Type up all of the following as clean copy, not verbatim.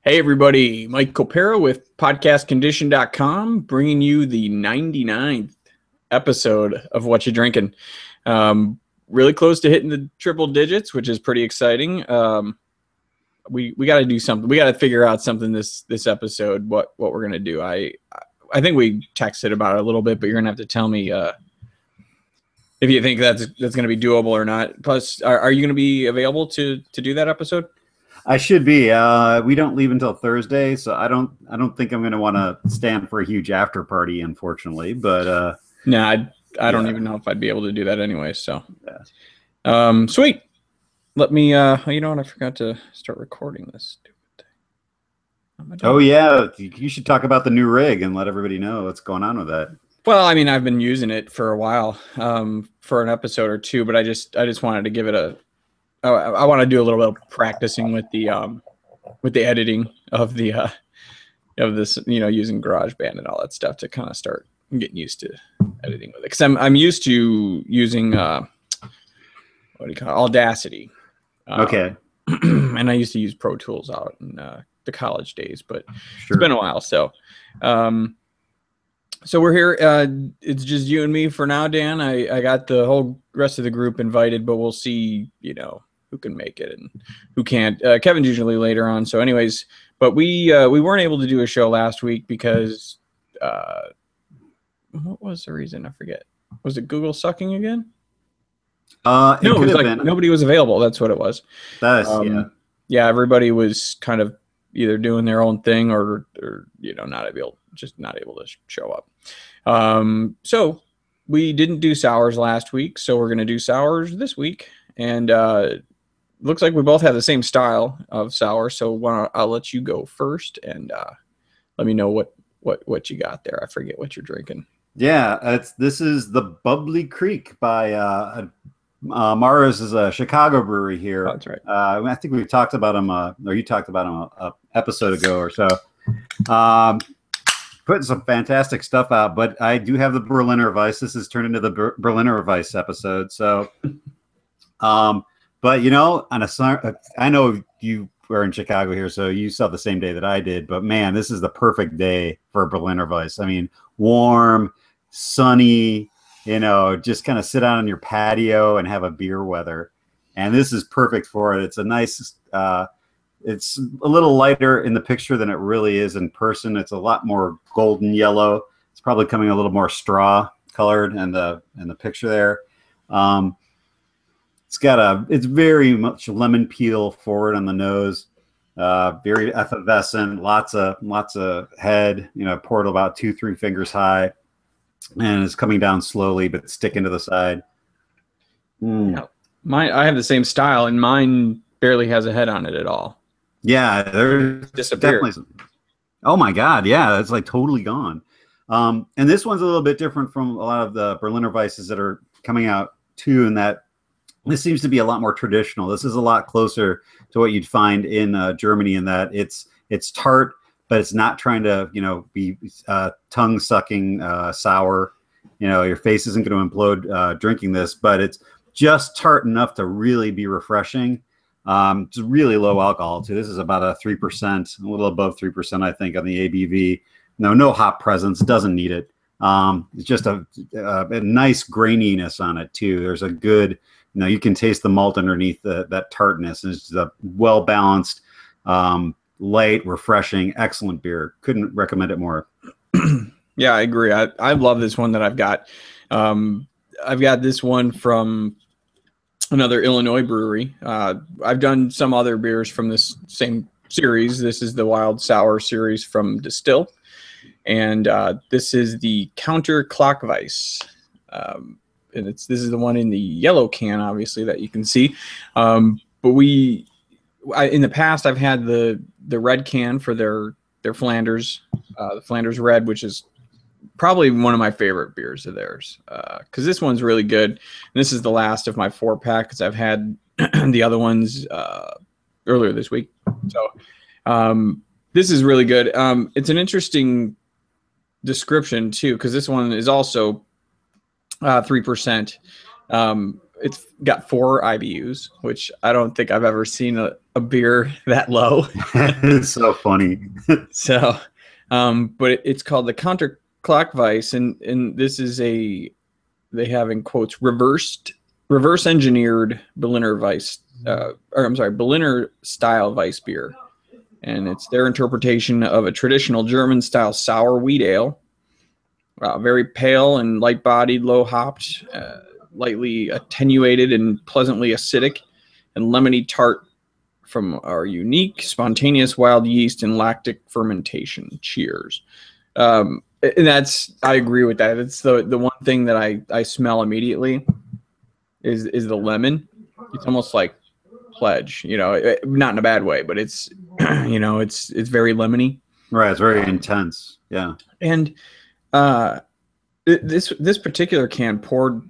Hey everybody, Mike Copera with podcastcondition.com bringing you the 99th episode of What You Drinking. Really close to hitting the triple digits, which is pretty exciting. We got to do something. We got to figure out something this episode, what we're going to do. I think we texted about it a little bit, but you're going to have to tell me if you think that's going to be doable or not. Plus, are you going to be available to do that episode? I should be. We don't leave until Thursday, so I don't think I'm going to want to stand for a huge after party, unfortunately. But no, I don't even know if I'd be able to do that anyway. So, yeah. Sweet. Let me. You know what? I forgot to start recording this stupid thing. Oh yeah, you should talk about the new rig and let everybody know what's going on with that. Well, I mean, I've been using it for a while, for an episode or two, but I just wanted to give it a. I want to do a little bit of practicing with the editing of the of this, using GarageBand and all that stuff to kind of start getting used to editing with it. Because I'm used to using what do you call it? Audacity. Okay. And I used to use Pro Tools out in the college days, but Sure. It's been a while. So we're here. It's just you and me for now, Dan. I got the whole rest of the group invited, but we'll see, who can make it and who can't. Kevin's usually later on. So anyways, but we weren't able to do a show last week because what was the reason? I forget. Was it Google sucking again? No, it was like nobody was available. That's what it was. Yeah, everybody was kind of either doing their own thing or not able to show up. So we didn't do sours last week, so we're going to do sours this week. And looks like we both have the same style of sour, so I'll let you go first and let me know what you got there. I forget what you're drinking. Yeah, this is the Bubbly Creek by Mara's is a Chicago brewery here. Oh, that's right. I think we talked about them, or you talked about them a episode ago or so. Putting some fantastic stuff out, but I do have the Berliner Weiss. This has turned into the Berliner Weiss episode. So, but I know you were in Chicago here, so you saw the same day that I did. But man, this is the perfect day for a Berliner Weiss. I mean, warm, sunny. Just kind of sit out on your patio and have a beer weather, and this is perfect for it. It's a nice. It's a little lighter in the picture than it really is in person. It's a lot more golden yellow. It's probably coming a little more straw colored in the picture there. It's very much lemon peel forward on the nose. Very effervescent. Lots of head. Poured about 2-3 fingers high, and it's coming down slowly but sticking to the side. Yeah. I have the same style, and mine barely has a head on it at all. Yeah, there's definitely oh my god, yeah, it's like totally gone. And this one's a little bit different from a lot of the Berliner Weisses that are coming out too, in that this seems to be a lot more traditional. This is a lot closer to what you'd find in Germany, in that it's tart, but it's not trying to be tongue sucking sour. Your face isn't going to implode drinking this, but it's just tart enough to really be refreshing. It's really low alcohol too. This is about a 3%, a little above 3%, I think, on the ABV. No hop presence, doesn't need it. It's just a nice graininess on it too. There's a good, you can taste the malt underneath that tartness. And it's a well balanced, light, refreshing, excellent beer. Couldn't recommend it more. Yeah, I agree. I love this one that I've got. I've got this one from another Illinois brewery. I've done some other beers from this same series. This is the Wild Sour series from Distill, and this is the Counterclockwise. And this is the one in the yellow can, obviously, that you can see. But in the past, I've had the red can for their Flanders, the Flanders Red, which is probably one of my favorite beers of theirs, because this one's really good. And this is the last of my 4-pack, because I've had the other ones earlier this week. So this is really good. It's an interesting description too, because this one is also 3%. It's got 4 IBUs, which I don't think I've ever seen a a beer that low. It's so funny. So, but it's called the Counterclockwise, and this is they have in quotes reverse engineered Berliner Weiss, Berliner style Weiss beer, and it's their interpretation of a traditional German style sour wheat ale. Very pale and light bodied, low hopped, lightly attenuated and pleasantly acidic, and lemony tart from our unique, spontaneous wild yeast and lactic fermentation. Cheers. And I agree with that. It's the one thing that I smell immediately is the lemon. It's almost like pledge, not in a bad way, but it's, it's very lemony. Right. It's very intense. Yeah. And this particular can poured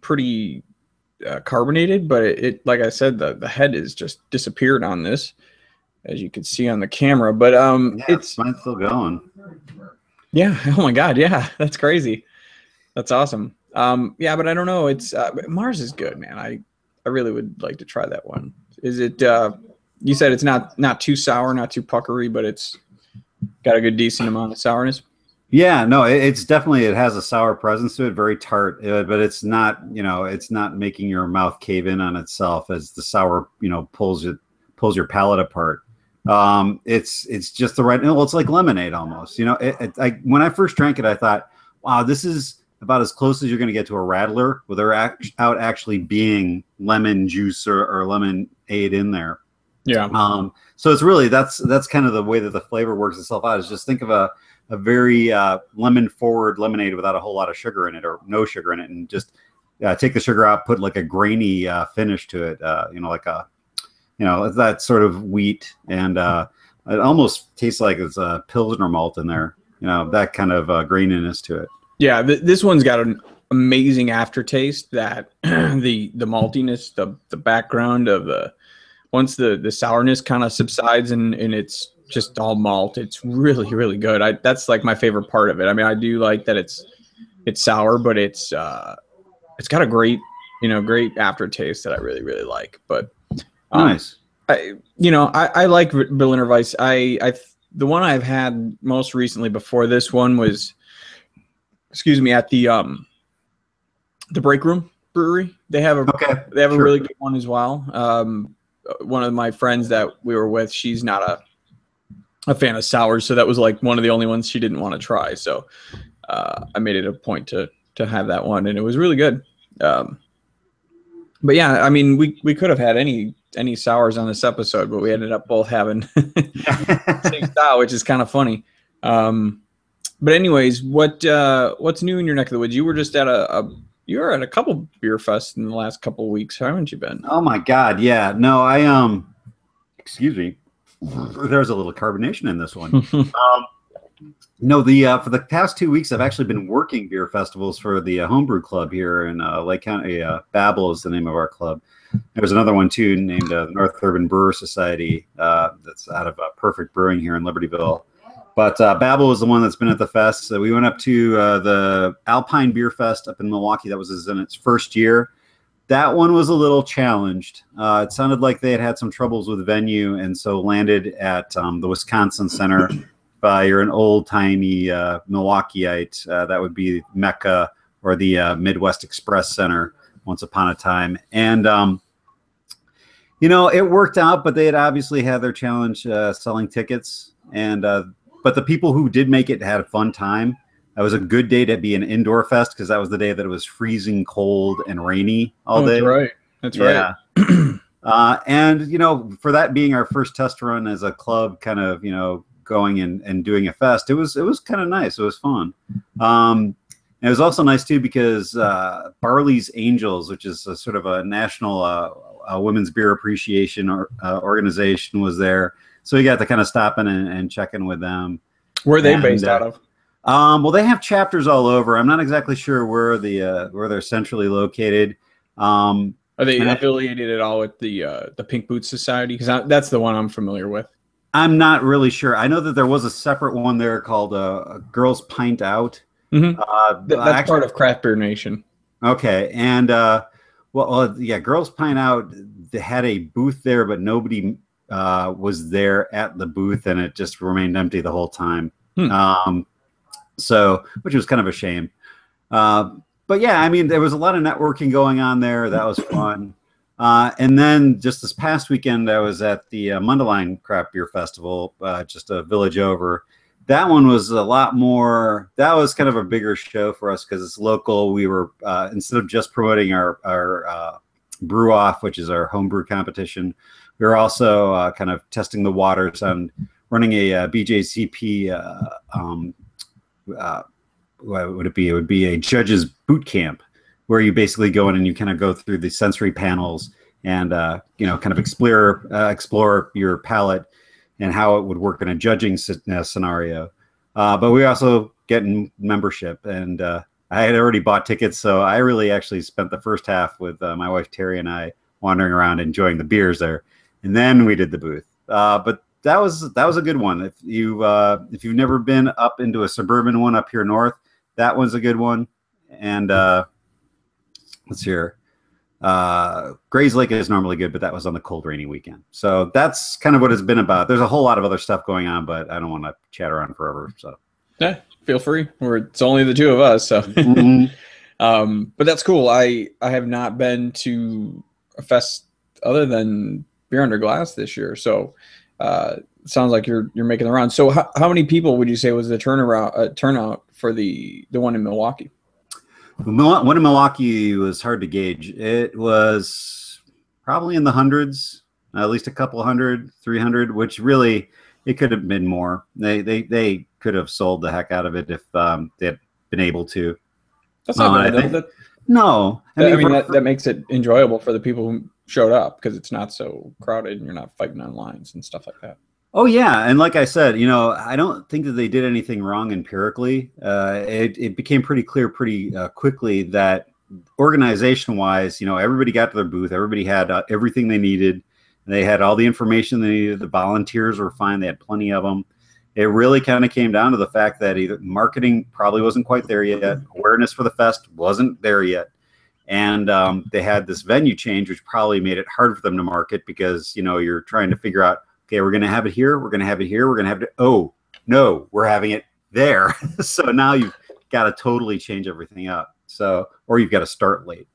pretty carbonated, but it like I said, the head is just disappeared on this, as you can see on the camera. But it's mine's still going. Yeah. Oh my God. Yeah, that's crazy. That's awesome. Yeah, but I don't know. It's Mars is good, man. I really would like to try that one. Is it? You said it's not too sour, not too puckery, but it's got a good decent amount of sourness. Yeah, no, it's definitely, it has a sour presence to it, very tart, but it's not, it's not making your mouth cave in on itself as the sour, pulls your palate apart. It's just the right, it's like lemonade almost, when I first drank it, I thought, wow, this is about as close as you're going to get to a Rattler without actually being lemon juice or lemonade in there. Yeah. So it's really, that's kind of the way that the flavor works itself out, is just think of a very lemon forward lemonade without a whole lot of sugar in it, or no sugar in it, and just take the sugar out, put like a grainy finish to it, like that sort of wheat, and it almost tastes like it's a Pilsner malt in there, that kind of graininess to it. Yeah, this one's got an amazing aftertaste, that the maltiness, the background of once the sourness kind of subsides and it's just all malt, it's really, really good. That's like my favorite part of it. I mean, I do like that it's sour, but it's got a great aftertaste that I really, really like. But nice. I like Berliner Weiss. The one I've had most recently before this one was, at the Break Room Brewery. They have a really good one as well. One of my friends that we were with, she's not a fan of sours, so that was like one of the only ones she didn't want to try. So I made it a point to have that one, and it was really good. But yeah, I mean, we could have had any sours on this episode, but we ended up both having same style, which is kind of funny. But anyways, what's new in your neck of the woods? You were just at you were at a couple beer fests in the last couple of weeks, haven't you been? Oh my God, yeah. No, excuse me. There's a little carbonation in this one. No, for the past 2 weeks, I've actually been working beer festivals for the Homebrew Club here in Lake County. Babel is the name of our club. There's another one too named North Urban Brewer Society that's out of Perfect Brewing here in Libertyville. But Babel is the one that's been at the fest. So we went up to the Alpine Beer Fest up in Milwaukee. That was in its first year. That one was a little challenged. It sounded like they had some troubles with venue, and so landed at the Wisconsin Center. If you're an old-timey Milwaukeeite, that would be Mecca or the Midwest Express Center once upon a time. And, it worked out, but they had obviously had their challenge selling tickets. And but the people who did make it had a fun time. That was a good day to be an indoor fest, because that was the day that it was freezing cold and rainy all day. That's right. That's right. And, for that being our first test run as a club, kind of, going and doing a fest, it was kind of nice. It was fun. And it was also nice too, because Barley's Angels, which is a sort of a national women's beer appreciation organization, was there. So we got to kind of stop in and check in with them. Where are they based out of? Well, they have chapters all over. I'm not exactly sure where where they're centrally located. Are they affiliated at all with the Pink Boots Society? Because that's the one I'm familiar with. I'm not really sure. I know that there was a separate one there called Girls Pint Out. Mm-hmm. That's part of Craft Beer Nation. Okay, and yeah, Girls Pint Out, they had a booth there, but nobody was there at the booth, and it just remained empty the whole time. So, which was kind of a shame. But yeah, I mean, there was a lot of networking going on there. That was fun. And then just this past weekend, I was at the Mundelein Craft Beer Festival, just a village over. That one was a lot more, that was kind of a bigger show for us because it's local. We were, instead of just promoting our brew off, which is our homebrew competition, we were also kind of testing the waters on running a BJCP, what would it be? It would be a judge's boot camp where you basically go in and you kind of go through the sensory panels and, kind of explore your palate and how it would work in a judging scenario. But we also get membership, and I had already bought tickets, so I really actually spent the first half with my wife Terry and I wandering around enjoying the beers there, and then we did the booth. But that was a good one. If you've never been up into a suburban one up here north, that one's a good one. And let's hear. Gray's Lake is normally good, but that was on the cold, rainy weekend. So that's kind of what it's been about. There's a whole lot of other stuff going on, but I don't want to chatter on forever. So yeah, feel free. It's only the two of us. So, but that's cool. I have not been to a fest other than Beer Under Glass this year. So sounds like you're making the round. So how many people would you say was the turnout for the one in Milwaukee? One in Milwaukee was hard to gauge. It was probably in the hundreds, at least a couple hundred, 300, which really, it could have been more. They could have sold the heck out of it if they had been able to. That's not bad. No. I mean that makes it enjoyable for the people who showed up because it's not so crowded and you're not fighting on lines and stuff like that. Oh yeah, and like I said, I don't think that they did anything wrong empirically. It became pretty clear pretty quickly that organization-wise, everybody got to their booth. Everybody had everything they needed. They had all the information they needed. The volunteers were fine. They had plenty of them. It really kind of came down to the fact that either marketing probably wasn't quite there yet. Awareness for the fest wasn't there yet. And they had this venue change, which probably made it hard for them to market because, you're trying to figure out, okay, we're going to have it here. We're going to have it here. We're going to have it. Oh, no, we're having it there. So now you've got to totally change everything up. So, or you've got to start late.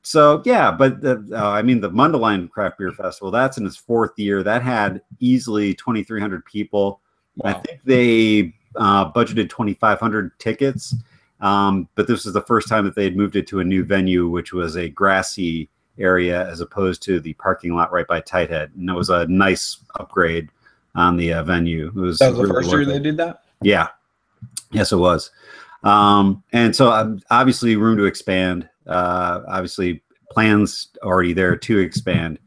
So yeah, but the Mundelein Craft Beer Festival, that's in its fourth year. That had easily 2,300 people. Wow. I think they budgeted 2,500 tickets. But this was the first time that they had moved it to a new venue, which was a grassy area as opposed to the parking lot right by Tighthead. And it was a nice upgrade on the venue. That was the first year they did that? Yeah. Yes, it was. And so obviously room to expand. Obviously plans already there to expand.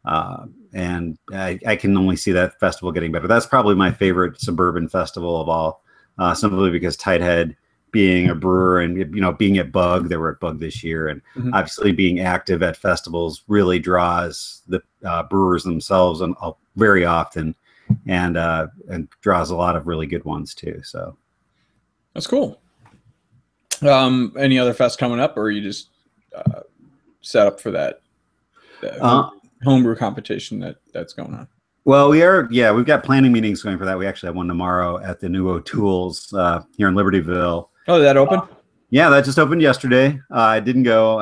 And I can only see that festival getting better. That's probably my favorite suburban festival of all, simply because Tighthead, being a brewer and being at Bug, they were at Bug this year, and obviously being active at festivals really draws the brewers themselves and very often, and draws a lot of really good ones too. So that's cool. Any other fest coming up, or are you just set up for that homebrew competition that's going on? Well, we've got planning meetings going for that. We actually have one tomorrow at the New O'Toole's here in Libertyville. Oh, is that open? Yeah, that just opened yesterday. I didn't go,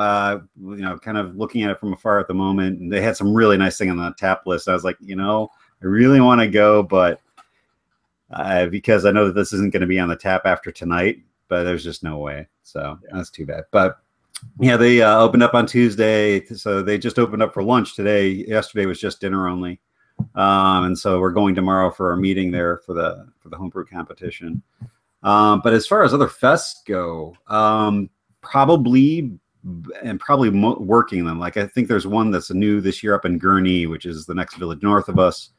kind of looking at it from afar at the moment. And they had some really nice thing on the tap list. I was like, I really want to go, but because I know that this isn't going to be on the tap after tonight, but there's just no way. So that's too bad. But yeah, they opened up on Tuesday. So they just opened up for lunch today. Yesterday was just dinner only. And so we're going tomorrow for our meeting there for the homebrew competition. But as far as other fests go, probably working them. Like I think there's one that's new this year up in Gurnee, which is the next village north of us.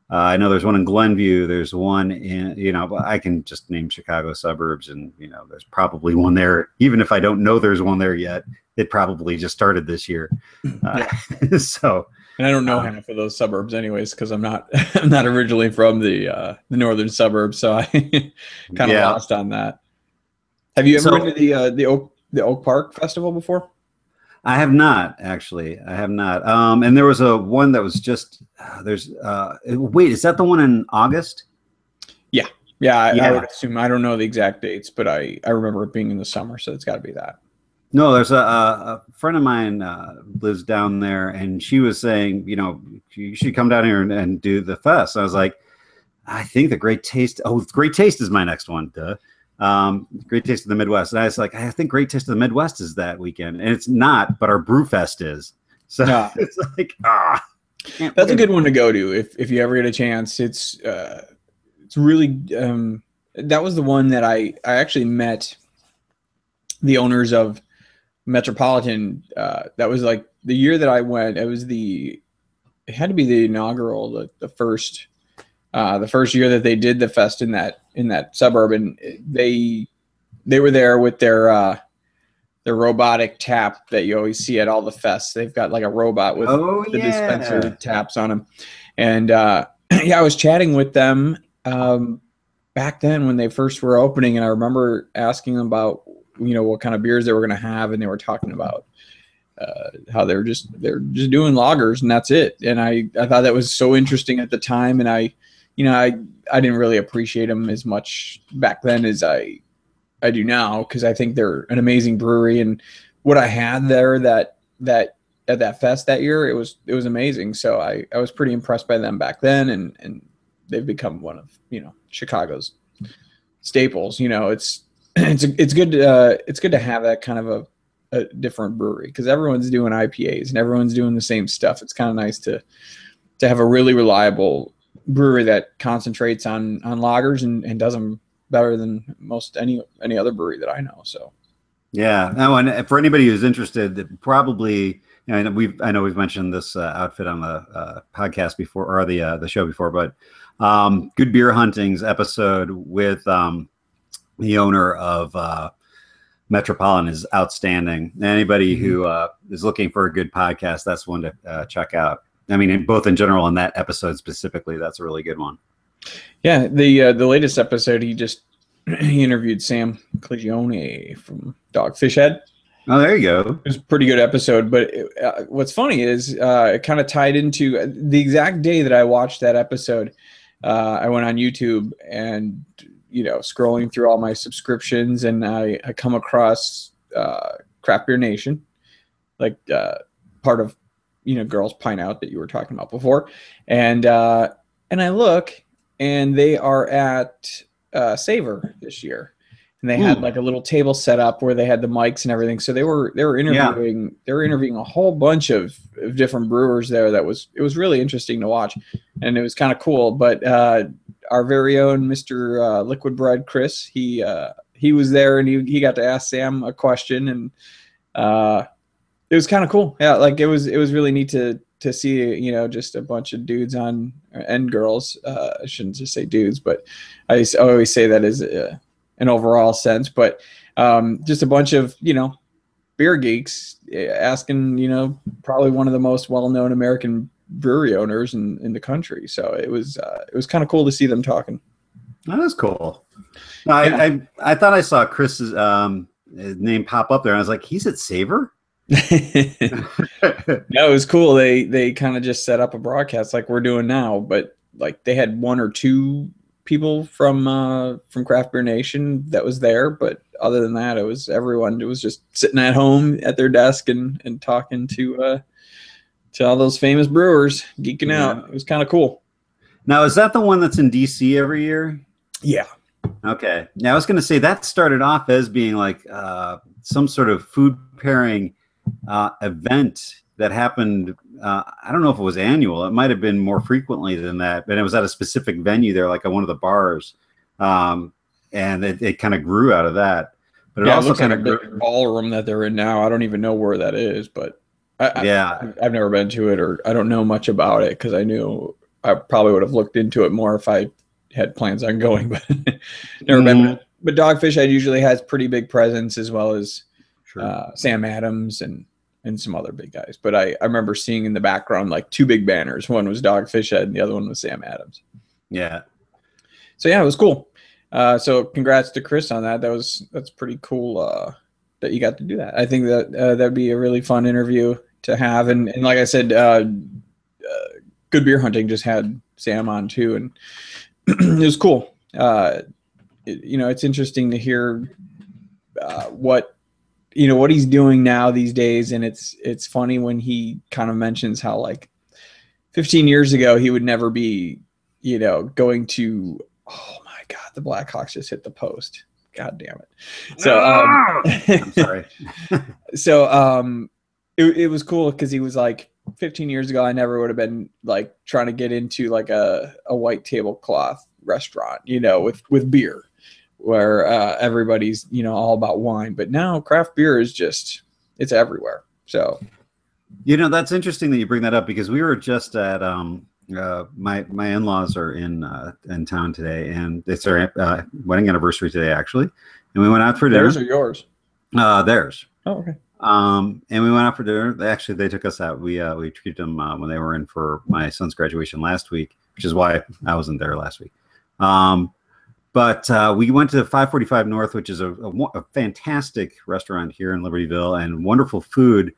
I know there's one in Glenview. There's one in, I can just name Chicago suburbs, and there's probably one there. Even if I don't know there's one there yet, it probably just started this year. So. And I don't know half of those suburbs, anyways, because I'm not originally from the northern suburbs, so I kind of lost on that. Have you ever been to the Oak Park Festival before? I have not actually. I have not. And there was a one that was just wait, is that the one in August? Yeah. Yeah, I Yeah. would assume. I don't know the exact dates, but I remember it being in the summer, so it's got to be that. No, there's a friend of mine lives down there, and she was saying, you should come down here and do the fest. I was like, I think the Great Taste. Oh, Great Taste is my next one. Duh. Great Taste of the Midwest. And I was like, I think Great Taste of the Midwest is that weekend, and it's not, but our Brew Fest is. So it's like, that's a good one to go to if you ever get a chance. It's really that was the one that I actually met the owners of Metropolitan. That was like the year that I went. It had to be the inaugural, the first year that they did the fest in that suburb, and they were there with their robotic tap that you always see at all the fests. They've got like a robot with the dispenser taps on them, and yeah, I was chatting with them back then when they first were opening, and I remember asking them about what kind of beers they were going to have, and they were talking about how they're just doing lagers and that's it. And I thought that was so interesting at the time, and I didn't really appreciate them as much back then as I do now, because I think they're an amazing brewery, and what I had there that at that fest that year, it was amazing. So I was pretty impressed by them back then, and they've become one of Chicago's staples. It's good to have that kind of a different brewery, because everyone's doing IPAs and everyone's doing the same stuff. It's kind of nice to have a really reliable brewery that concentrates on lagers and does them better than most any other brewery that I know. So yeah. Now, and for anybody who's interested, probably I know we've mentioned this outfit on the podcast before, or the show before, but Good Beer Hunting's episode with the owner of Metropolitan is outstanding. Anybody who is looking for a good podcast, that's one to check out. I mean, both in general and that episode specifically, that's a really good one. Yeah, the latest episode, he interviewed Sam Clegione from Dogfish Head. Oh, there you go. It was a pretty good episode, but what's funny is it kind of tied into the exact day that I watched that episode. I went on YouTube and scrolling through all my subscriptions, and I come across Craft Beer Nation, like part of Girls Pine Out that you were talking about before, and I look, and they are at Savor this year, and they had like a little table set up where they had the mics and everything. So they were interviewing a whole bunch of different brewers there. It was really interesting to watch, and it was kind of cool. But our very own Mr. Liquid Bread Chris, he was there, and he got to ask Sam a question, and it was kind of cool. Yeah, like it was really neat to see just a bunch of dudes and girls. I shouldn't just say dudes, but I always say that as an overall sense. But just a bunch of beer geeks asking probably one of the most well-known American brewery owners in the country. So it was kind of cool to see them talking. That is cool. No, I thought I saw Chris's name pop up there, and I was like, he's at Savor? No, it was cool. They kind of just set up a broadcast like we're doing now, but like they had one or two people from Craft Beer Nation that was there, but other than that, it was everyone. It was just sitting at home at their desk and talking to all those famous brewers, geeking out. It was kind of cool. Now, is that the one that's in DC every year? Yeah. Okay. Now, I was going to say that started off as being like some sort of food pairing event that happened. I don't know if it was annual. It might have been more frequently than that, but it was at a specific venue there, like at one of the bars, and it kind of grew out of that. But it also kind of grew. Ballroom that they're in now. I don't even know where that is, but I've never been to it, or I don't know much about it, because I knew I probably would have looked into it more if I had plans on going, but never been. But Dogfish Head usually has pretty big presence, as well as Sam Adams and some other big guys. But I remember seeing in the background like two big banners. One was Dogfish Head and the other one was Sam Adams. Yeah. So yeah, it was cool. So congrats to Chris on that. That's pretty cool. that you got to do that. I think that that'd be a really fun interview to have. And like I said, Good Beer Hunting just had Sam on too, and it was cool. It's interesting to hear what he's doing now these days, and it's funny when he kind of mentions how like 15 years ago he would never be, going to. Oh my God, the Blackhawks just hit the post. God damn it! So I'm sorry. So it was cool because he was like, 15 years ago, I never would have been like trying to get into like a white tablecloth restaurant, with beer, where everybody's, all about wine. But now craft beer is it's everywhere. So, that's interesting that you bring that up, because we were just at my in-laws are in town today, and it's their wedding anniversary today, actually. And we went out for dinner. Theirs or yours? Theirs. Oh, okay. And we went out for dinner. They took us out. We treated them when they were in for my son's graduation last week, which is why I wasn't there last week. But we went to 545 North, which is a fantastic restaurant here in Libertyville, and wonderful food.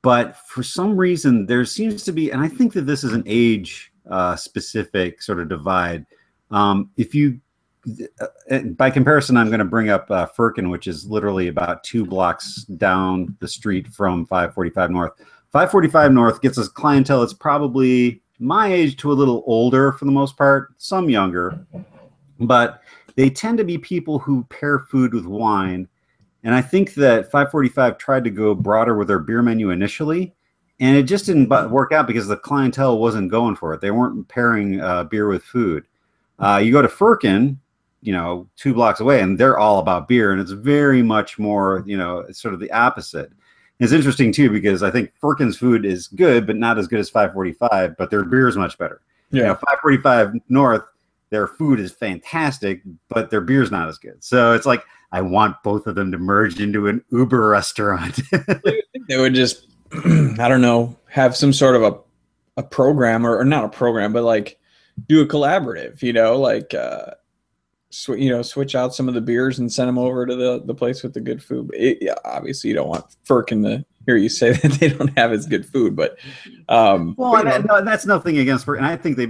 But for some reason, there seems to be, and I think that this is an age specific sort of divide. If you by comparison, I'm going to bring up Firkin, which is literally about 2 blocks down the street from 545 North. 545 North gets a clientele that's probably my age to a little older for the most part, some younger, but they tend to be people who pair food with wine. And I think that 545 tried to go broader with their beer menu initially, and it just didn't work out because the clientele wasn't going for it. They weren't pairing beer with food. You go to Firkin, 2 blocks away, and they're all about beer, and it's very much more, it's sort of the opposite. It's interesting too, because I think Firkin's food is good, but not as good as 545, but their beer is much better. Yeah. 545 North, their food is fantastic, but their beer's not as good. So it's like, I want both of them to merge into an Uber restaurant. They would just, I don't know, have some sort of a program, or not a program, but like do a collaborative, switch out some of the beers and send them over to the place with the good food. Obviously, you don't want Firkin to hear you say that they don't have as good food, but that's nothing against Firkin. I think they,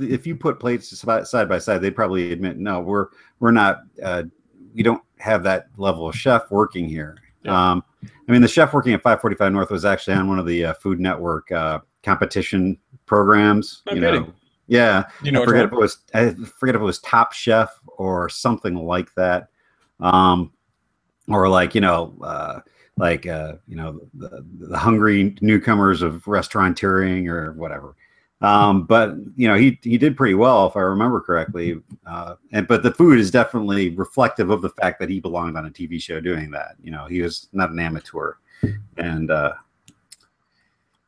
if you put plates side by side, they'd probably admit, no, we're not. We don't have that level of chef working here. Yeah. The chef working at 545 North was actually on one of the Food Network competition programs. Yeah, I forget if it was Top Chef or something like that, or like the hungry newcomers of restaurateuring or whatever. But he did pretty well, if I remember correctly. But the food is definitely reflective of the fact that he belonged on a TV show doing that. He was not an amateur, and.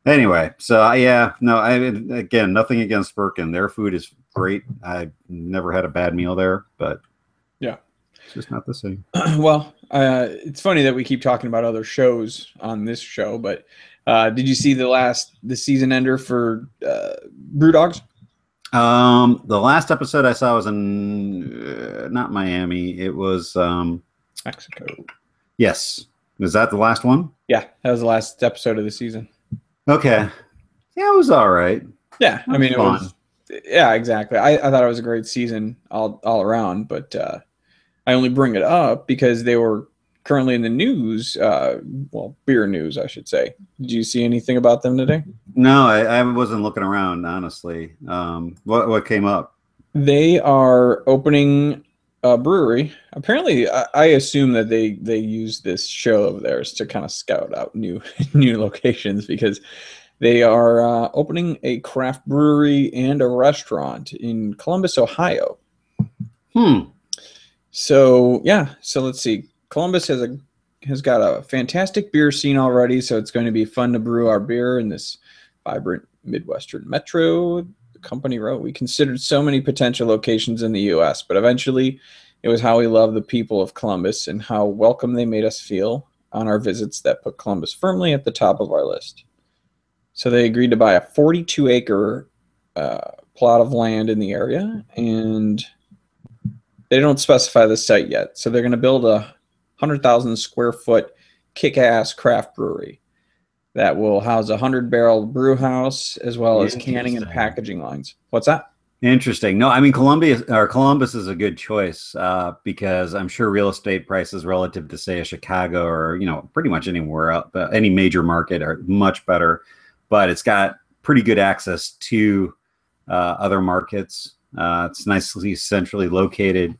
Anyway, so again, nothing against Firkin. Their food is great. I've never had a bad meal there, but yeah, it's just not the same. Well, it's funny that we keep talking about other shows on this show, but did you see the season ender for Brewdogs? The last episode I saw was in not Miami. It was Mexico. Yes. Was that the last one? Yeah, that was the last episode of the season. Okay. Yeah, it was all right. Yeah, it was. Yeah, exactly. I thought it was a great season all around, but I only bring it up because they were currently in the news. Beer news, I should say. Did you see anything about them today? No, I wasn't looking around, honestly. What came up? They are opening a brewery. Apparently, I assume that they use this show of theirs to kind of scout out new locations, because they are opening a craft brewery and a restaurant in Columbus, Ohio. So let's see. Columbus has got a fantastic beer scene already, so it's going to be fun to brew our beer in this vibrant Midwestern metro. The company wrote, we considered so many potential locations in the U.S., but eventually it was how we love the people of Columbus and how welcome they made us feel on our visits that put Columbus firmly at the top of our list. So they agreed to buy a 42-acre plot of land in the area, and they don't specify the site yet. So they're going to build a 100,000 square foot kick-ass craft brewery that will house a 100-barrel brew house as well as canning and packaging lines. What's that? Interesting. No, I mean Columbus is a good choice because I'm sure real estate prices relative to say a Chicago or pretty much anywhere else, any major market are much better. But it's got pretty good access to other markets. It's nicely centrally located,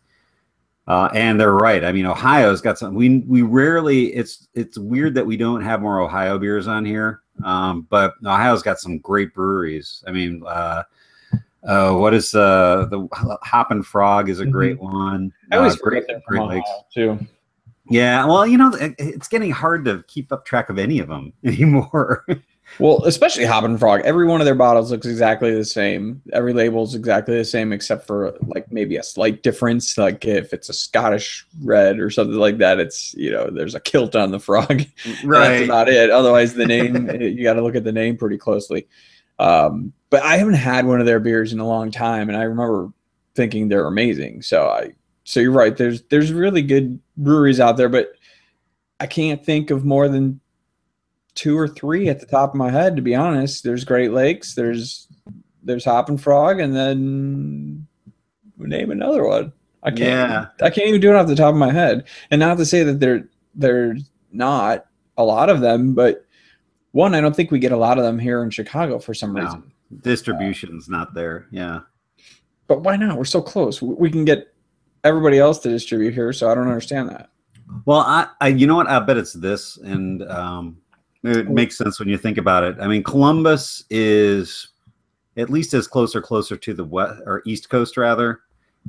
and they're right. I mean, Ohio's got some. We rarely. It's weird that we don't have more Ohio beers on here, but Ohio's got some great breweries. I mean. What is the Hop and Frog is a great one. I always forget they're from Ohio too. Yeah, well, it's getting hard to keep up track of any of them anymore. Well, especially Hop and Frog. Every one of their bottles looks exactly the same. Every label is exactly the same, except for like maybe a slight difference. Like if it's a Scottish red or something like that, it's there's a kilt on the frog. Right. That's about it. Otherwise, the name you got to look at the name pretty closely. But I haven't had one of their beers in a long time, and I remember thinking they're amazing. So you're right. There's really good breweries out there, but I can't think of more than 2 or 3 at the top of my head, to be honest. There's Great Lakes, there's Hop and Frog, and then name another one. I can't even do it off the top of my head. And not to say that there's not a lot of them, but one, I don't think we get a lot of them here in Chicago for some reason. Distribution's not there. Yeah. But why not? We're so close. We can get everybody else to distribute here, so I don't understand that. Well, I you know what? I bet it's this, and it makes sense when you think about it. I mean, Columbus is at least as closer to the west or East Coast rather.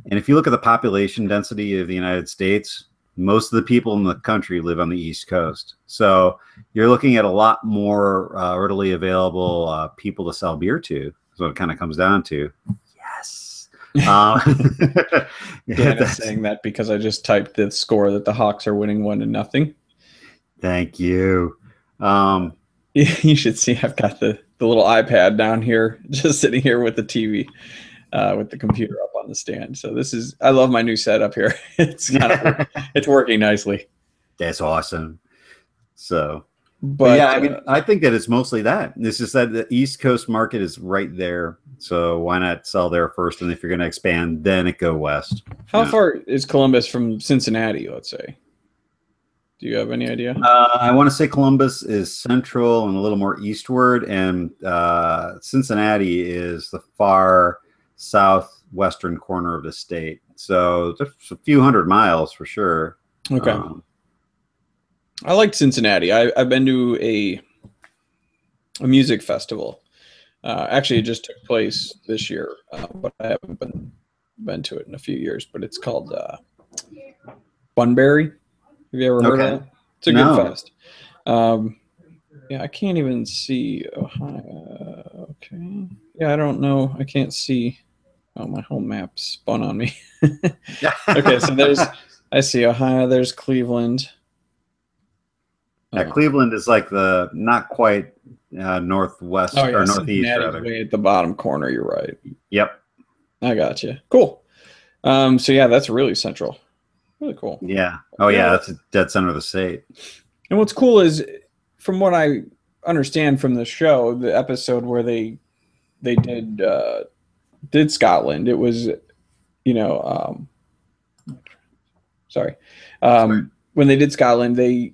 And if you look at the population density of the United States, most of the people in the country live on the East Coast. So you're looking at a lot more readily available people to sell beer to. That's what it kind of comes down to. Yes. Dan is saying that because I just typed the score that the Hawks are winning 1-0. Thank you. You should see I've got the little iPad down here, just sitting here with the TV, with the computer up on the stand. So I love my new setup here. It's it's working nicely. That's awesome. So, but yeah, I mean, I think that it's mostly that. It's just that the East Coast market is right there. So why not sell there first? And if you're going to expand, then it go west. How far is Columbus from Cincinnati, let's say? Do you have any idea? I want to say Columbus is central and a little more eastward, and Cincinnati is the far southwestern corner of the state. So just a few hundred miles for sure. Okay. I like Cincinnati. I've been to a music festival. Actually, it just took place this year, but I haven't been to it in a few years. But it's called Bunbury. Have you ever heard of it? It's a good fest. Yeah, I can't even see Ohio. Okay. Yeah, I don't know. I can't see. Oh, my whole map spun on me. Okay, so I see Ohio. There's Cleveland. Yeah, Cleveland is like the not quite northwest or northeast. Rather. Way at the bottom corner. You're right. Yep. I got you. Cool. So yeah, that's really central. Really cool. Yeah. Oh yeah, that's a dead center of the state. And what's cool is, from what I understand from the show, the episode where they did Scotland, it was, when they did Scotland, they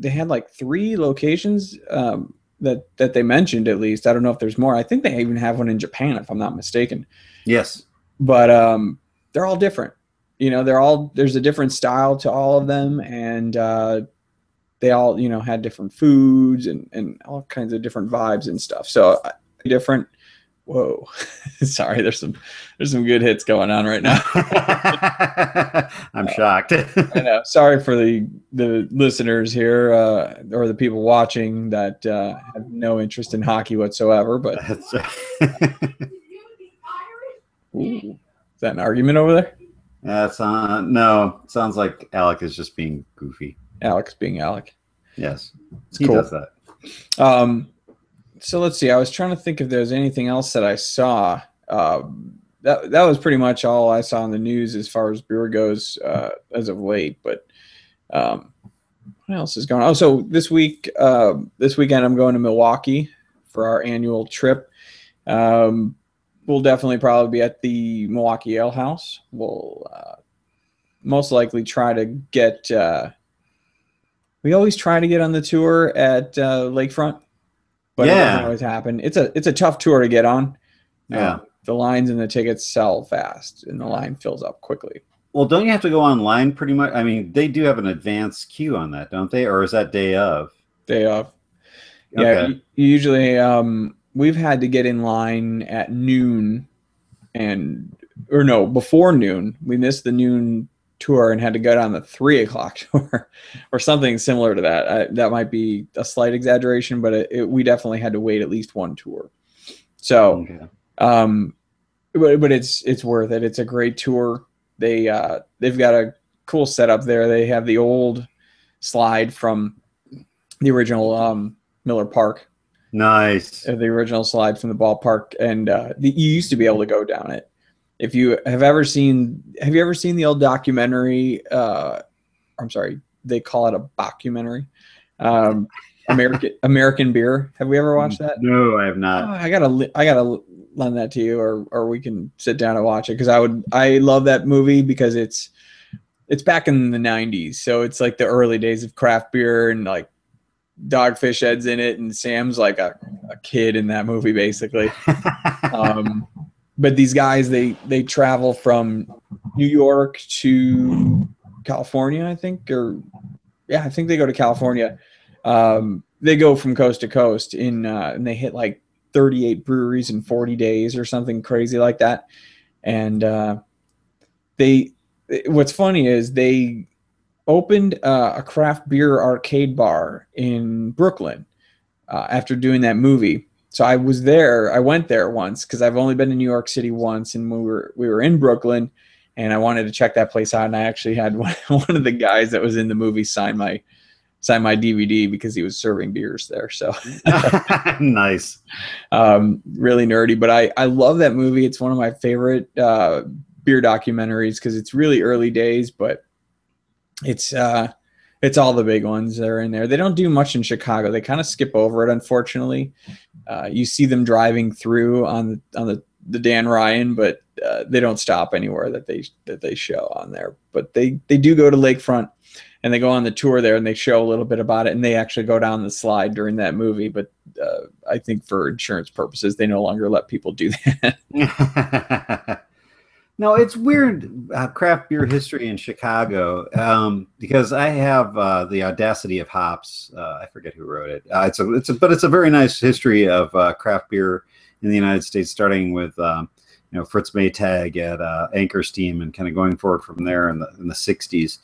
had like 3 locations that they mentioned, at least. I don't know if there's more. I think they even have one in Japan, if I'm not mistaken. Yes. But they're all different. There's a different style to all of them, and they all, had different foods and all kinds of different vibes and stuff. So different. Whoa, sorry. There's some good hits going on right now. I'm shocked. I know. Sorry for the listeners here, or the people watching that have no interest in hockey whatsoever. But ooh, is that an argument over there? No. Sounds like Alec is just being goofy. Alec's being Alec. Yes, he does that. So let's see. I was trying to think if there's anything else that I saw that was pretty much all I saw in the news as far as beer goes as of late. But what else is going on? Oh, so this weekend I'm going to Milwaukee for our annual trip. We'll definitely probably be at the Milwaukee Ale House. We'll most likely try to get. We always try to get on the tour at Lakefront, but it doesn't always happen. It's a tough tour to get on. Yeah. The lines and the tickets sell fast, and the line fills up quickly. Well, don't you have to go online pretty much? I mean, they do have an advanced queue on that, don't they? Or is that day of? Day of. Okay. Yeah, usually we've had to get in line at noon before noon. We missed the noon tour and had to go down the 3 o'clock tour or something similar to that. That might be a slight exaggeration, but we definitely had to wait at least one tour. So, Okay. but it's worth it. It's a great tour. They've got a cool setup there. They have the old slide from the original Miller Park. Nice. The original slide from the ballpark, and you used to be able to go down it. If you have you ever seen the old documentary? I'm sorry, they call it a bockumentary. American Beer. Have we ever watched that? No, I have not. I gotta lend that to you, or we can sit down and watch it, because I love that movie because it's back in the 90s, so it's like the early days of craft beer, and like Dogfish Head's in it, and Sam's like a kid in that movie basically. But these guys, they travel from New York to California, I think they go to California. They go from coast to coast and they hit like 38 breweries in 40 days or something crazy like that. And what's funny is they opened a craft beer arcade bar in Brooklyn after doing that movie. So I went there once, because I've only been to New York City once, and we were in Brooklyn, and I wanted to check that place out. And I actually had one of the guys that was in the movie sign my DVD because he was serving beers there. So nice. Really nerdy, but I love that movie. It's one of my favorite beer documentaries because it's really early days, but it's all the big ones that are in there. They don't do much in Chicago. They kind of skip over it, unfortunately. You see them driving through on the Dan Ryan, but they don't stop anywhere that they show on there. But they do go to Lakefront, and they go on the tour there, and they show a little bit about it, and they actually go down the slide during that movie. But I think for insurance purposes, they no longer let people do that. No, it's weird craft beer history in Chicago, because I have The Audacity of Hops. I forget who wrote it. But it's a very nice history of craft beer in the United States, starting with Fritz Maytag at Anchor Steam, and kind of going forward from there in the 60s.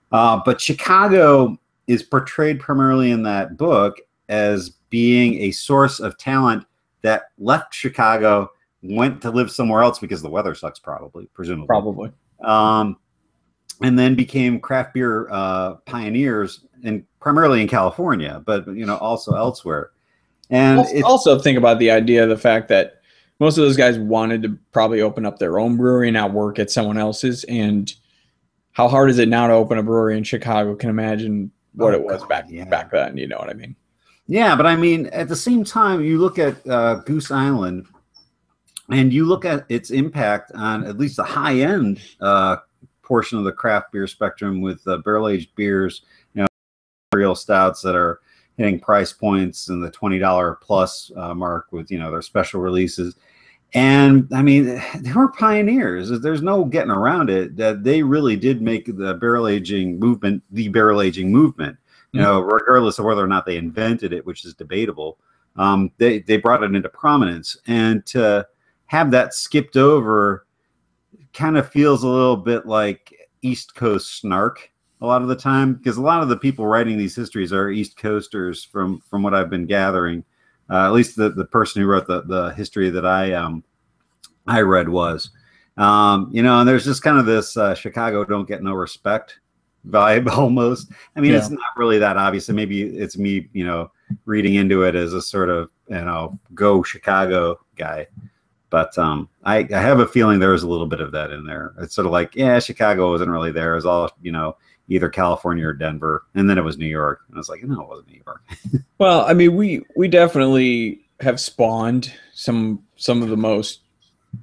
But Chicago is portrayed primarily in that book as being a source of talent that left Chicago, went to live somewhere else because the weather sucks, presumably. And then became craft beer pioneers, and primarily in California, but also elsewhere. And also think about the idea of the fact that most of those guys wanted to probably open up their own brewery and not work at someone else's. And how hard is it now to open a brewery in Chicago? Can imagine what it was back then. You know what I mean? Yeah, but I mean, at the same time, you look at Goose Island, and you look at its impact on at least the high-end portion of the craft beer spectrum with barrel-aged beers, real stouts that are hitting price points in the $20 plus mark with, their special releases. And I mean, they were pioneers. There's no getting around it. That they really did make the barrel aging movement regardless of whether or not they invented it, which is debatable. They brought it into prominence, and to have that skipped over kind of feels a little bit like East Coast snark a lot of the time, because a lot of the people writing these histories are East Coasters from what I've been gathering. At least the person who wrote the history that I read was, and there's just kind of this Chicago don't get no respect vibe almost. I mean, It's not really that obvious. And maybe it's me, reading into it as a sort of, go Chicago guy. But I have a feeling there was a little bit of that in there. It's sort of like, yeah, Chicago wasn't really there. It was all, either California or Denver, and then it was New York. And I was like, no, it wasn't New York. Well, I mean, we definitely have spawned some of the most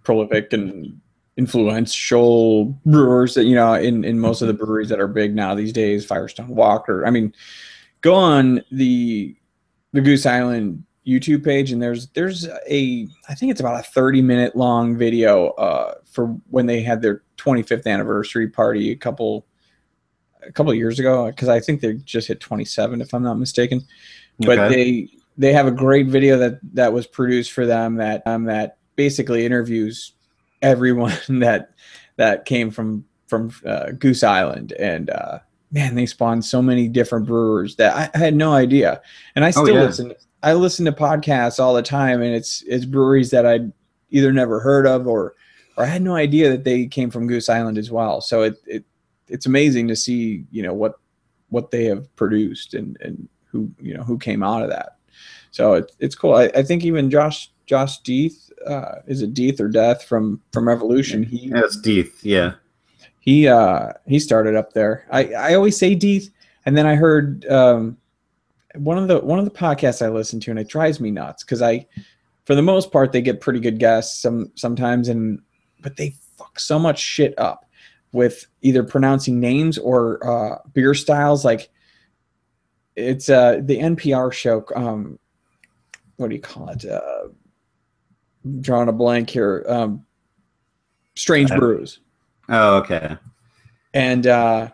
prolific and influential brewers that in most of the breweries that are big now these days. Firestone Walker. I mean, go on the Goose Island YouTube page, and there's I think it's about a 30-minute long video for when they had their 25th anniversary party a couple of years ago, because I think they just hit 27 if I'm not mistaken. But Okay. they have a great video that was produced for them that basically interviews everyone that came from Goose Island, and man, they spawned so many different brewers that I had no idea. And I still listen. I listen to podcasts all the time, and it's breweries that I'd either never heard of or I had no idea that they came from Goose Island as well. So it's amazing to see what they have produced and who came out of that. So it's cool. I think even Josh Deeth, is it Deeth or Death from Evolution? It's Deeth, yeah. He started up there. I always say Deeth, and then I heard one of the podcasts I listen to, and it drives me nuts because for the most part, they get pretty good guests sometimes, but they fuck so much shit up with either pronouncing names or beer styles. Like it's the NPR show. What do you call it? Drawing a blank here. Strange Brews. Oh, okay. And Kevin's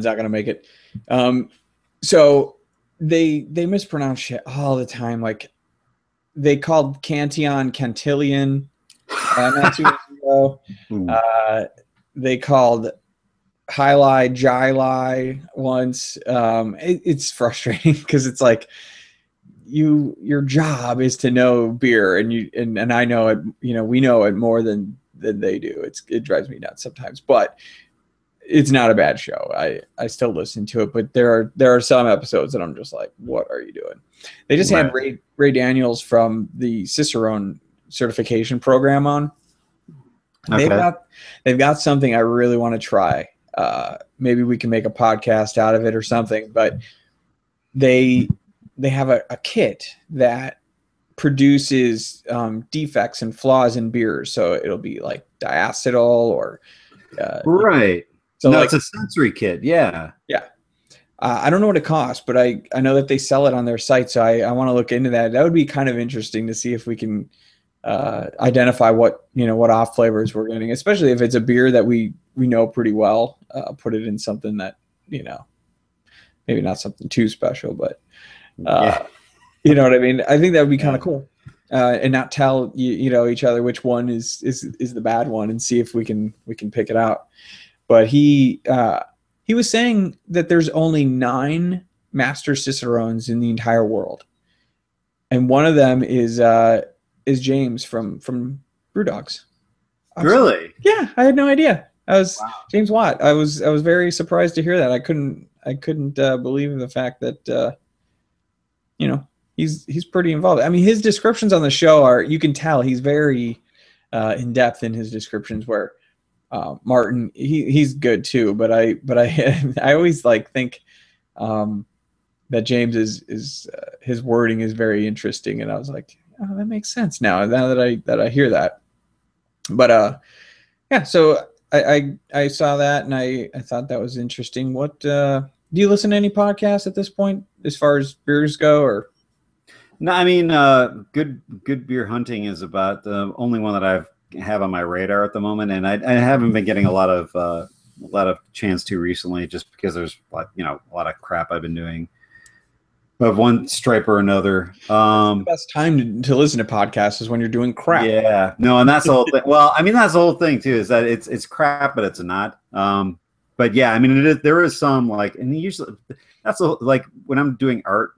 not gonna make it. So they mispronounce shit all the time. Like they called Cantillon Cantillon not too long ago. They called High Jai once. It's frustrating because it's like your job is to know beer, and I know it. We know it more than they do. It drives me nuts sometimes, but it's not a bad show. I still listen to it, but there are some episodes that I'm just like, what are you doing? They just had Ray Daniels from the Cicerone certification program on. Okay. They've got something I really want to try. Maybe we can make a podcast out of it or something, but they have a kit that produces defects and flaws in beers. So it'll be like diacetyl or right. So no, it's a sensory kit. Yeah. Yeah. I don't know what it costs, but I know that they sell it on their site. So I want to look into that. That would be kind of interesting to see if we can identify what off flavors we're getting, especially if it's a beer that we know pretty well. Put it in something that, maybe not something too special, but you know what I mean? I think that would be kind of cool. And not tell each other which one is the bad one, and see if we can pick it out. But he was saying that there's only 9 master cicerones in the entire world, and one of them is James from Brewdogs. Really? Yeah, I had no idea. James Watt. I was very surprised to hear that. I couldn't believe the fact that he's pretty involved. I mean, his descriptions on the show you can tell he's very in depth in his descriptions. Where Martin, he's good too, but I always think that James is his wording is very interesting, and I was like, oh, that makes sense now that I hear that. But yeah, so I saw that, and I thought that was interesting. What do you listen to any podcasts at this point as far as beers go, or? No, I mean, good beer hunting is about the only one that I have on my radar at the moment, and I haven't been getting a lot of chance to recently, just because there's a lot of crap I've been doing of one stripe or another. The best time to listen to podcasts is when you're doing crap. Yeah, no, and that's the whole thing. Well, I mean, that's the whole thing too, is that it's crap, but it's not. But yeah, I mean, there is some and usually that's like when I'm doing art.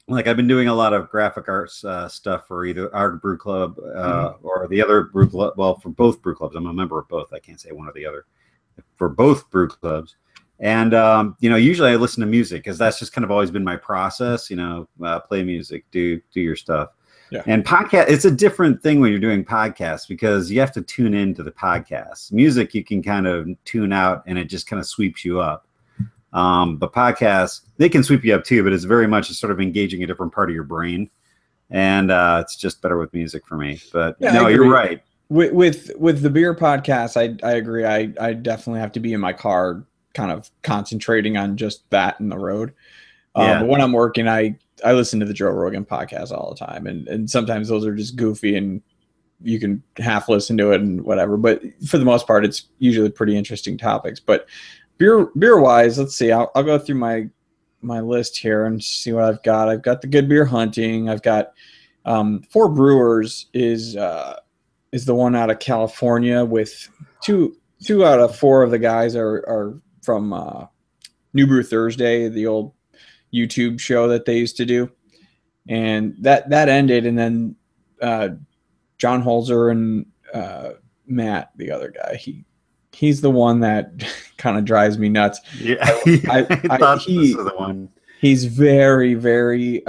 Like I've been doing a lot of graphic arts stuff for either our brew club or the other brew club. Well, for both brew clubs, I'm a member of both. I can't say one or the other. For both brew clubs, and usually I listen to music because that's just kind of always been my process. Play music, do your stuff. Yeah. And podcast, it's a different thing when you're doing podcasts because you have to tune into the podcast. Music, you can kind of tune out and it just kind of sweeps you up. But podcasts, they can sweep you up too, but it's very much sort of engaging a different part of your brain. And it's just better with music for me. But yeah, no, you're right. With the beer podcast, I agree. I definitely have to be in my car kind of concentrating on just that in the road. But when I'm working, I listen to the Joe Rogan podcast all the time. And sometimes those are just goofy and you can half listen to it and whatever. But for the most part, it's usually pretty interesting topics. But beer wise, let's see. I'll go through my list here and see what I've got. I've got the Good Beer Hunting. I've got Four Brewers is the one out of California with two out of four of the guys are from New Brew Thursday, the old YouTube show that they used to do. And that ended, and then John Holzer and Matt, the other guy, he's the one that kind of drives me nuts. Yeah, I thought this was the one. He's very, very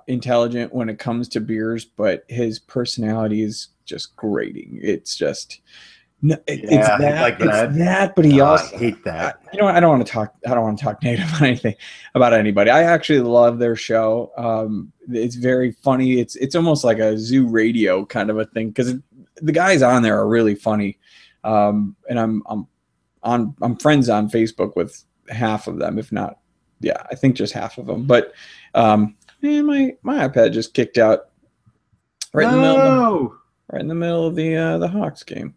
intelligent when it comes to beers, but his personality is just grating. It's just it's that. But he also I hate that. I don't want to talk negative about anybody. I actually love their show. It's very funny. It's almost like a zoo radio kind of a thing because the guys on there are really funny. And I'm friends on Facebook with half of them, if not. Yeah, I think just half of them. But man, my iPad just kicked out right in the middle of the Hawks game.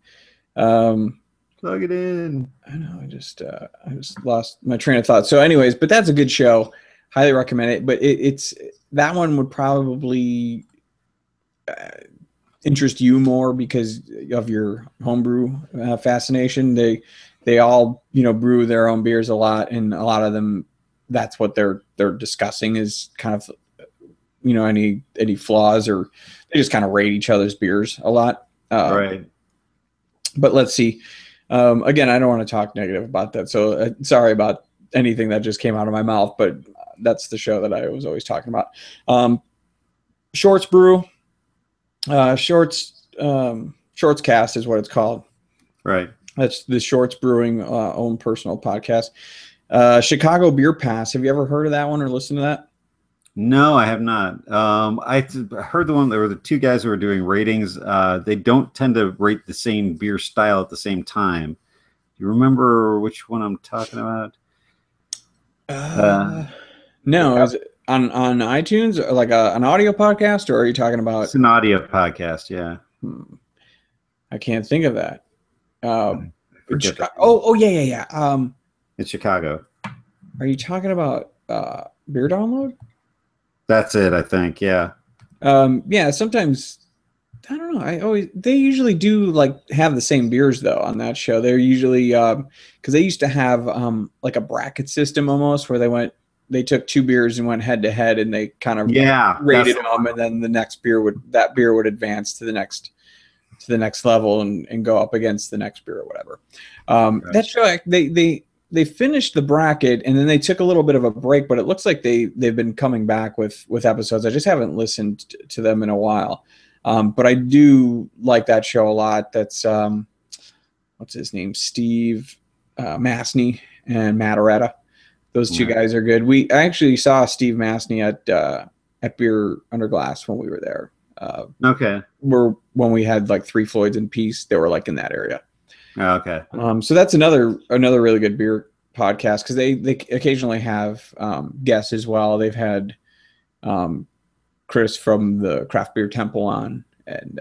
Plug it in. I know. I just lost my train of thought. So, anyways, but that's a good show. Highly recommend it. But it's that one would probably interest you more because of your homebrew fascination. They all brew their own beers a lot, and a lot of them. That's what they're discussing is kind of, any flaws, or they just kind of rate each other's beers a lot. Right. But let's see. Again, I don't want to talk negative about that. So sorry about anything that just came out of my mouth, but that's the show that I was always talking about. Shorts Brew, Shorts Cast is what it's called. Right. That's the Shorts Brewing own personal podcast. Chicago Beer Pass. Have you ever heard of that one or listened to that? No, I have not. I heard the one. There were the two guys who were doing ratings. They don't tend to rate the same beer style at the same time. Do you remember which one I'm talking about? No. Is it on iTunes, or like an audio podcast, or are you talking about? It's an audio podcast. Yeah. I can't think of that. Yeah. It's Chicago. Are you talking about Beer Download? That's it, I think. Yeah. Yeah. Sometimes I don't know. They usually do like have the same beers though on that show. They're usually because they used to have like a bracket system almost where they took two beers and went head to head and they kind of rated them, and then the next beer would advance to the next level and go up against the next beer or whatever. Right. That show they finished the bracket and then they took a little bit of a break, but it looks like they've been coming back with episodes. I just haven't listened to them in a while. But I do like that show a lot. That's what's his name? Steve Masney and Matt Aretta. Those two guys are good. I actually saw Steve Masney at Beer Under Glass when we were there. Okay. When we had like Three Floyds and Peace, they were like in that area. Oh, okay. So that's another really good beer podcast because they occasionally have guests as well. They've had Chris from the Craft Beer Temple on, and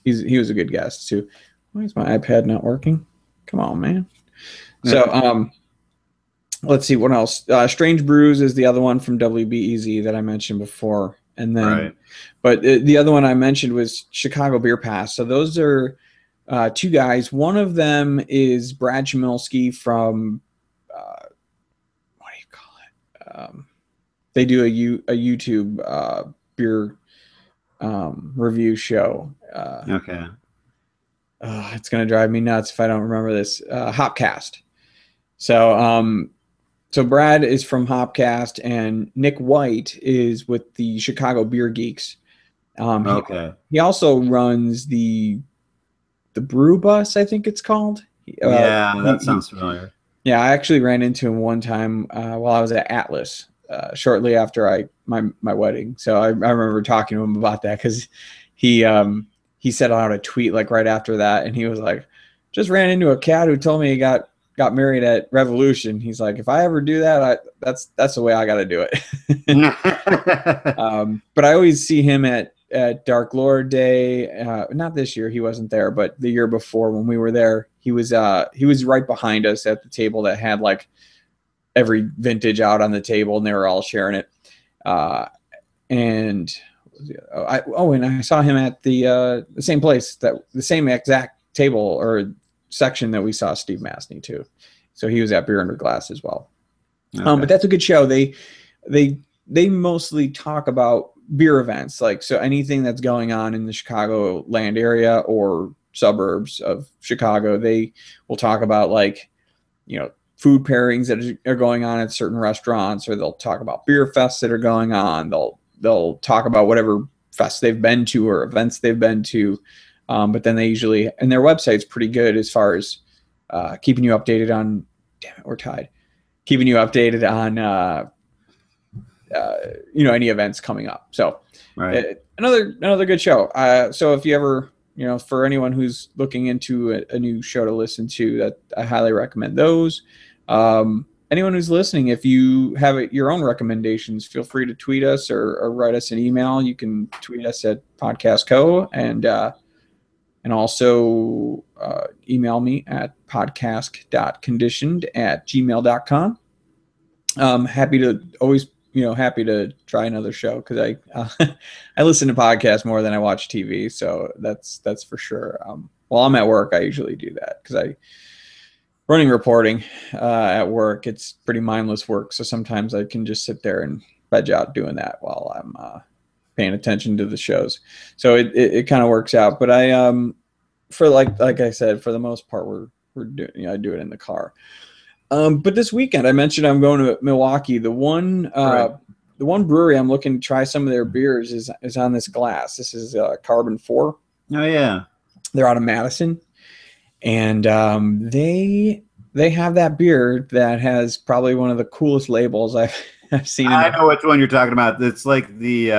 he was a good guest too. Why is my iPad not working? Come on, man. So let's see what else. Strange Brews is the other one from WBEZ that I mentioned before, and then but the other one I mentioned was Chicago Beer Pass. So those are two guys. One of them is Brad Chmielewski from what do you call it? They do a YouTube beer review show. Okay. It's gonna drive me nuts if I don't remember this. Hopcast. So Brad is from Hopcast, and Nick White is with the Chicago Beer Geeks. Okay. He also runs the Brew Bus, I think it's called. Yeah, that sounds familiar. Yeah, I actually ran into him one time while I was at Atlas, shortly after my wedding. So I remember talking to him about that because he sent out a tweet like right after that, and he was like, "Just ran into a cat who told me he got married at Revolution." He's like, "If I ever do that, that's the way I got to do it." But I always see him at Dark Lord Day. Not this year, he wasn't there, but the year before when we were there, he was right behind us at the table that had like every vintage out on the table, and they were all sharing it. And I saw him at the same place, the same exact table or section that we saw Steve Mastny too. So he was at Beer Under Glass as well. Okay. But that's a good show. They mostly talk about beer events, like so anything that's going on in the Chicago land area or suburbs of Chicago. They will talk about like, food pairings that are going on at certain restaurants, or they'll talk about beer fests that are going on. They'll talk about whatever fests they've been to or events they've been to. But then they usually, and their website's pretty good as far as keeping you updated on, damn it, we're tied. Keeping you updated on, any events coming up. So another good show. So if you ever, for anyone who's looking into a new show to listen to, that I highly recommend those. Anyone who's listening, if you have your own recommendations, feel free to tweet us or write us an email. You can tweet us at podcastco and also email me at podcast.conditioned@gmail.com. Happy to always, happy to try another show because I listen to podcasts more than I watch TV. So that's for sure. While I'm at work, I usually do that because running reporting at work, it's pretty mindless work. So sometimes I can just sit there and veg out doing that while I'm paying attention to the shows. So it kind of works out. But for like I said, for the most part, we're doing, I do it in the car. But this weekend, I mentioned I'm going to Milwaukee. The one brewery I'm looking to try some of their beers is on this glass. This is Carbon 4. Oh yeah, they're out of Madison. And they have that beer that has probably one of the coolest labels I've seen. I know which one you're talking about. It's like the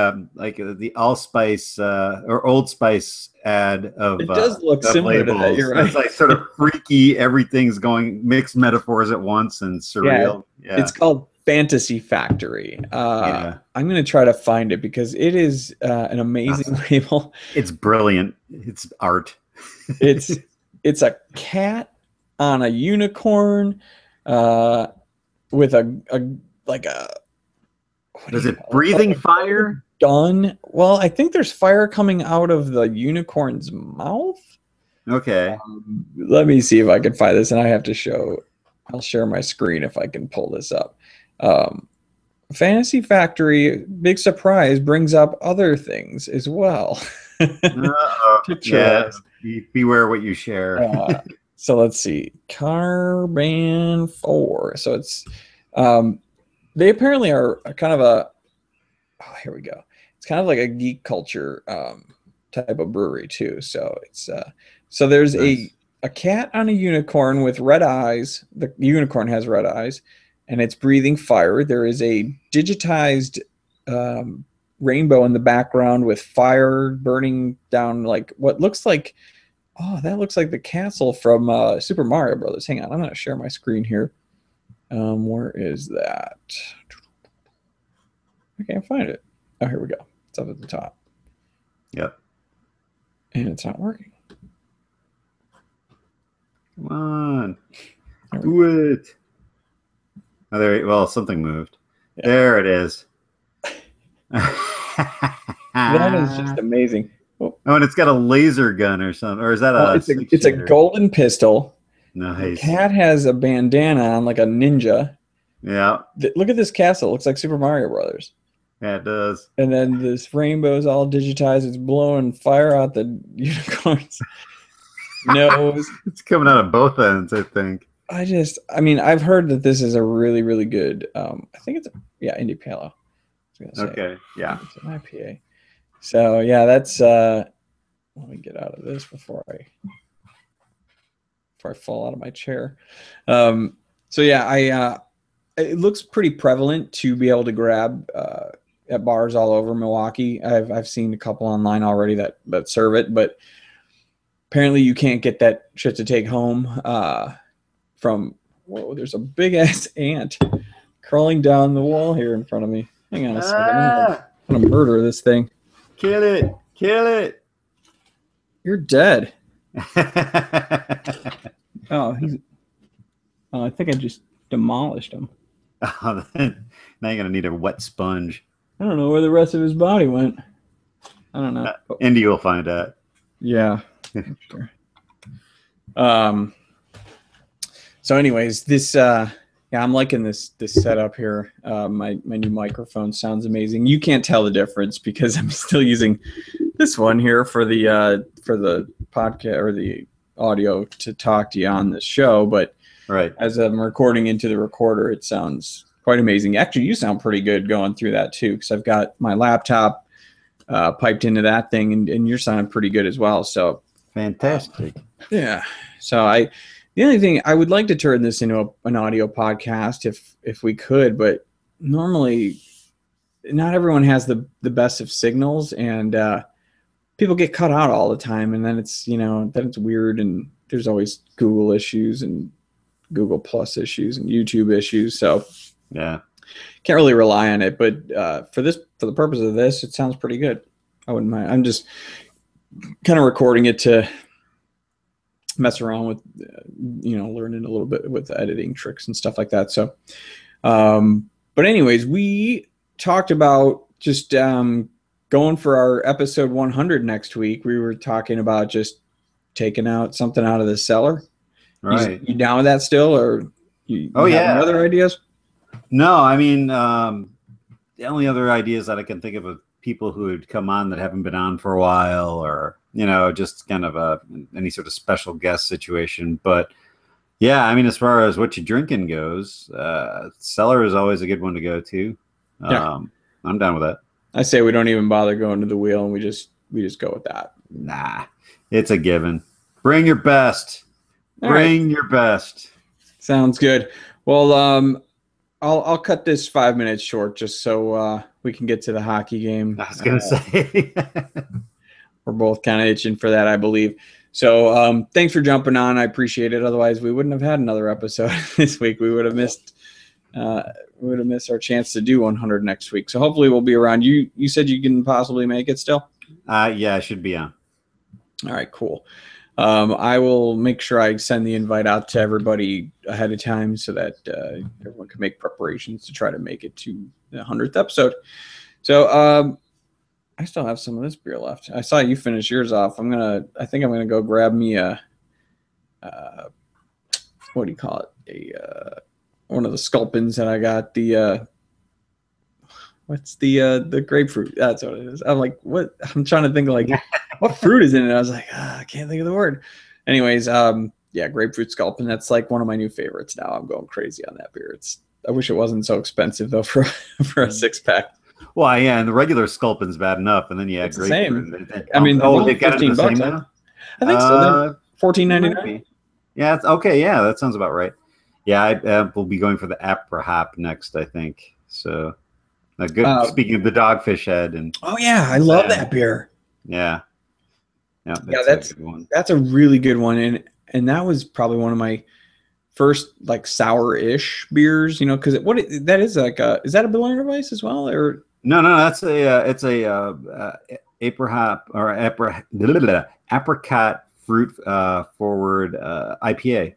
Allspice or Old Spice ad of. It does look similar labels. To that. You're right. It's like sort of freaky. Everything's going mixed metaphors at once and surreal. Yeah. It's called Fantasy Factory. I'm going to try to find it because it is an amazing label. It's brilliant. It's art. It's a cat on a unicorn with a is it breathing fire? Gun. Well, I think there's fire coming out of the unicorn's mouth. Okay. Let me see if I can find this, and I'll share my screen if I can pull this up. Fantasy Factory, big surprise, brings up other things as well. Yeah, beware what you share. So let's see, Carbon 4. So it's they apparently are kind of here we go. It's kind of like a geek culture type of brewery too. So it's so there's nice. a cat on a unicorn with red eyes. The unicorn has red eyes, and it's breathing fire. There is a digitized rainbow in the background with fire burning down like what looks like, that looks like the castle from Super Mario Brothers. Hang on, I'm going to share my screen here. Where is that? I can't find it. Oh, here we go. It's up at the top. Yep. And it's not working. Come on. Do it. Oh, well, something moved. Yeah. There it is. That is just amazing. Oh, and it's got a laser gun or something. Or is that it's a golden pistol. Nice. The cat has a bandana on like a ninja. Yeah. Look at this castle. It looks like Super Mario Brothers. Yeah, it does. And then this rainbow's all digitized. It's blowing fire out the unicorn's nose. It's coming out of both ends, I think. I've heard that this is a really, really good, I think it's Indy Pale Ale. Okay, yeah. It's an IPA. So yeah, that's let me get out of this before I fall out of my chair. So yeah, it looks pretty prevalent to be able to grab at bars all over Milwaukee. I've seen a couple online already that serve it, but apparently you can't get that shit to take home from. Whoa, there's a big ass ant crawling down the wall here in front of me. Hang on a second. I'm gonna murder this thing. Kill it! Kill it! You're dead. Oh, I think I just demolished him. Oh, now you're gonna need a wet sponge. I don't know where the rest of his body went. I don't know. Indy will find out. Yeah. Sure. So anyways, this yeah, I'm liking this setup here. My new microphone sounds amazing. You can't tell the difference because I'm still using this one here for the podcast or the audio to talk to you on this show, but right as I'm recording into the recorder, it sounds quite amazing. Actually, you sound pretty good going through that too, because I've got my laptop piped into that thing, and you're sounding pretty good as well. So fantastic. Yeah. So the only thing I would like to turn this into an audio podcast if we could, but normally not everyone has the best of signals, and people get cut out all the time, and then it's weird, and there's always Google issues and Google Plus issues and YouTube issues. So yeah, can't really rely on it. But for the purpose of this, it sounds pretty good. I wouldn't mind. I'm just kind of recording it to mess around with, learning a little bit with editing tricks and stuff like that. So, but anyways, we talked about just going for our episode 100 next week. We were talking about just taking out something out of the cellar. Right. You down with that still, or you have any other ideas? No, I mean, the only other ideas that I can think of people who would come on that haven't been on for a while, or just kind of any sort of special guest situation. But yeah, I mean, as far as what you're drinking goes, cellar is always a good one to go to. Yeah. I'm down with that. I say we don't even bother going to the wheel, and we just go with that. Nah, it's a given. Bring your best. Bring your best. Sounds good. Well, I'll cut this 5 minutes short just so we can get to the hockey game. I was gonna say we're both kind of itching for that, I believe. So thanks for jumping on. I appreciate it. Otherwise, we wouldn't have had another episode this week. We would have missed our chance to do 100 next week. So hopefully we'll be around. You said you can possibly make it still? Yeah, I should be on. All right, cool. I will make sure I send the invite out to everybody ahead of time so that everyone can make preparations to try to make it to the 100th episode. So I still have some of this beer left. I saw you finish yours off. I think I'm gonna go grab me a what do you call it? One of the sculpins that I got. What's the grapefruit? That's what it is. I'm like, what? I'm trying to think like what fruit is in it. I was like, I can't think of the word. Anyways, yeah, grapefruit sculpin. That's like one of my new favorites now. I'm going crazy on that beer. I wish it wasn't so expensive though for a 6-pack. Well, yeah, and the regular sculpin's bad enough, and then you add grapefruit. I mean, they've got it the same now? I think so. $14.99. Yeah, it's okay. Yeah, that sounds about right. Yeah, I will be going for the Aprahop next, I think. So, good. Speaking of the Dogfish Head, and I love that beer. Yeah, that's a good one. That's a really good one, and that was probably one of my first like sour-ish beers. Because that is like is that a Berliner Weiss as well, or no? That's it's a Aprahop or apricot fruit forward IPA.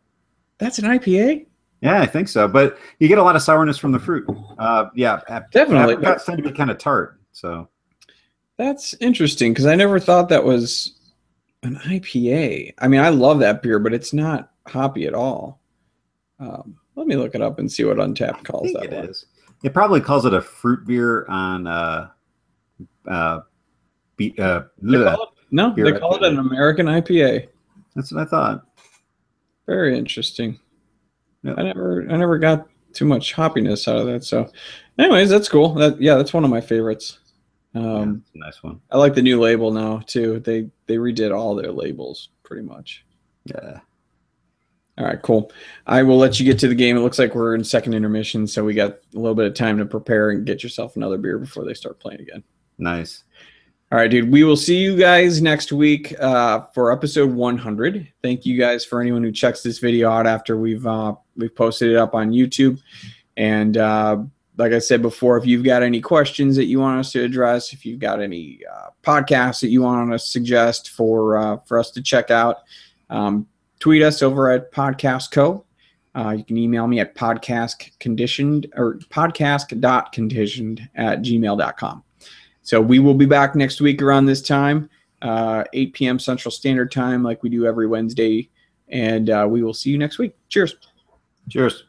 That's an IPA. Yeah, I think so. But you get a lot of sourness from the fruit. Yeah, definitely. Apricots tend to be kind of tart. So that's interesting because I never thought that was an IPA. I mean, I love that beer, but it's not hoppy at all. Let me look it up and see what Untapped calls that. It is. It probably calls it a fruit beer on. They call it an American IPA. That's what I thought. Very interesting. Yep. I never got too much hoppiness out of that. So, anyways, that's cool. That's one of my favorites. Yeah, that's a nice one. I like the new label now too. They redid all their labels pretty much. Yeah. All right, cool. I will let you get to the game. It looks like we're in second intermission, so we got a little bit of time to prepare and get yourself another beer before they start playing again. Nice. All right, dude. We will see you guys next week for episode 100. Thank you guys for anyone who checks this video out after we've posted it up on YouTube. And like I said before, if you've got any questions that you want us to address, if you've got any podcasts that you want to suggest for us to check out, tweet us over at Podcast.co. You can email me at podcast.conditioned@gmail.com. So we will be back next week around this time, 8 p.m. Central Standard Time, like we do every Wednesday. And we will see you next week. Cheers. Cheers.